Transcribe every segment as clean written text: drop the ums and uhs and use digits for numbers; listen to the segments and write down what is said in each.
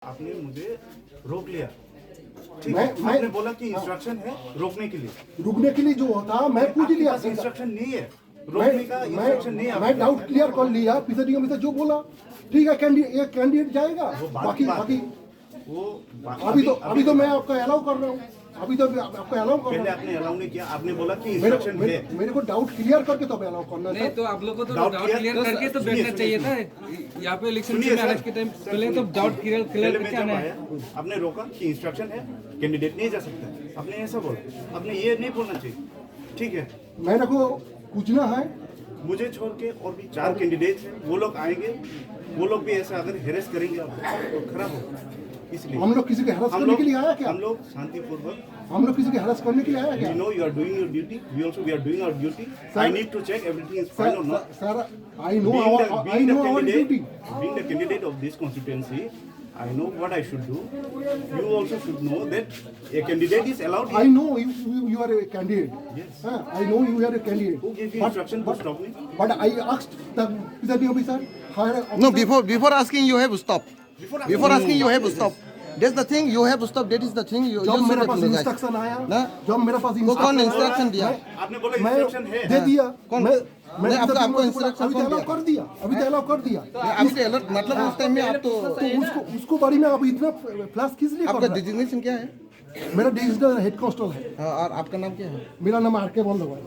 आपने मुझे रोक लिया, ठीक है। आपने बोला कि इंस्ट्रक्शन है रोकने के लिए। रुकने के लिए जो होता मैं पूछ लिया, इंस्ट्रक्शन नहीं है रोकने का, इंस्ट्रक्शन नहीं है। मैं डाउट क्लियर कर लिया, पीछे में जो बोला ठीक है, कैंडिडेट जाएगा। बाकी वो अभी तो मैं आपका अलाउ कर रहा हूँ, अभी तो आपको अलाउ कर पहले रहा हूँ। आपने अलाउ नहीं किया, आपने बोला कि इंस्ट्रक्शन है। मेरे को डाउट क्लियर करके तो अलाउ करना नहीं, तो आप लोग को तो डाउट क्लियर करके तो बैठना चाहिए था यहाँ पे इलेक्शन मैनेज के टाइम। पहले तो डाउट क्लियर करके आना है। आपने रोका कि इंस्ट्रक्शन है, कैंडिडेट नहीं जा सकता, आपने ऐसा बोला। आपने ये नहीं बोलना चाहिए, ठीक है। मेरे को पूछना है, मुझे छोड़ के और भी 4 कैंडिडेट हैं, वो लोग आएंगे, वो लोग भी ऐसा अगर हेरेस करेंगे आपको तो खराब होगा। इसलिए हम लोग किसी के हरास करने के लिए आया क्या? हम लोग शांतिपूर्वक, हम लोग किसी के हरास करने के लिए आया क्या? we know you are doing your duty, we also we are doing our duty. I need to check everything is fine or not. Sir, I know our duty. Being the candidate of this constituency, I know what I should do. You also should know that a candidate is allowed. I know you are a candidate. Yes. I know you are a candidate. Who gave you instruction to stop me? But I asked the presiding officer. No, before asking you have stopped. Before asking you have stopped. That's the thing, you have stopped. That is the thing. You जब मेरे should pass apologize. Instruction आया ना? जब मेरे पास कौन instruction दिया? आपने बोला मैं इंस्ट्रक्शन है। दे दिया। कौन? मैं नहीं, आपको इंस्ट्रक्शन अभी कौन तो अलाउ दिया? कर दिया, अभी तो अलाउ कर दिया। आपके अलर्ट मतलब उस टाइम में आप तो उसको बारे में आप इतना फ्लैश किस लिए कर आपका रहे हैं? डिजिग्नेशन क्या है? मेरा डिविजनल हेड कांस्टेबल है। हाँ, और आपका नाम क्या है? मेरा नाम आरके बंदोबस्त।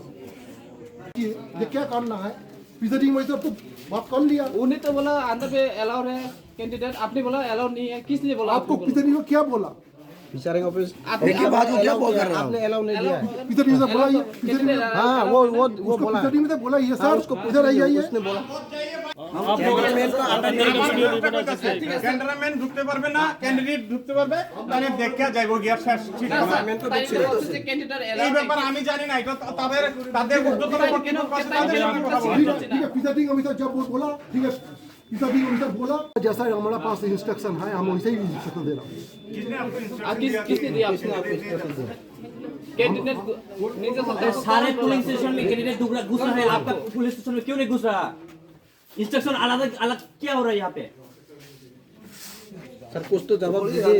ये क्या करना है? प्रीसाइडिंग ऑफिसर तो बात कर लिया। उन्हें तो बोला अंदर पे अलाउड है कैंडिडेट, आपने बोला अलाउड नहीं है। किस लिए बोला? आपको प्रीसाइडिंग में क्या बोला? प्रिसाइडिंग ऑफिस आपने क्या बात हो, क्या बोल कर रहे हो? आपने अलाउ नहीं दिया। प्रीसाइडिंग से बोला ये, प्रीसाइडिंग हाँ वो बोला प्रीसाइडिंग से बोला ये सर उसको इधर आइए। उसने बोला ক্যান্টনমেন্ট ঢুকতে পারবে না, ক্যান্ডিডেট ঢুকতে পারবে, তাহলে দেখা যাইব গিয়া শেষ। ঠিক আছে, এই ব্যাপারে আমি জানি না, এটা তাদের ঊর্ধ্বতন কর্তৃপক্ষ তাদের সঙ্গে কথা বলতে। ठीक है, प्रीसाइडिंग ऑफिसर जब वो बोला ठीक है, प्रीसाइडिंग ऑफिसर बोला जैसा हमारा पास इंस्ट्रक्शन है हम वैसे ही इंस्ट्रक्शन दे रहा हूँ। किसने आपको इंस्ट्रक्शन किसने दिया? आपने कैंडिडेट नहीं जा सकता। सारे पोलिंग स्टेशन में कैंडिडेट घुस रहा है, आपका पुलिस स्टेशन में क्यों नहीं घुस रहा? इंस्ट्रक्शन अलग अलग क्या हो रहा है यहाँ पे? सर कुछ तो जवाब दीजिए।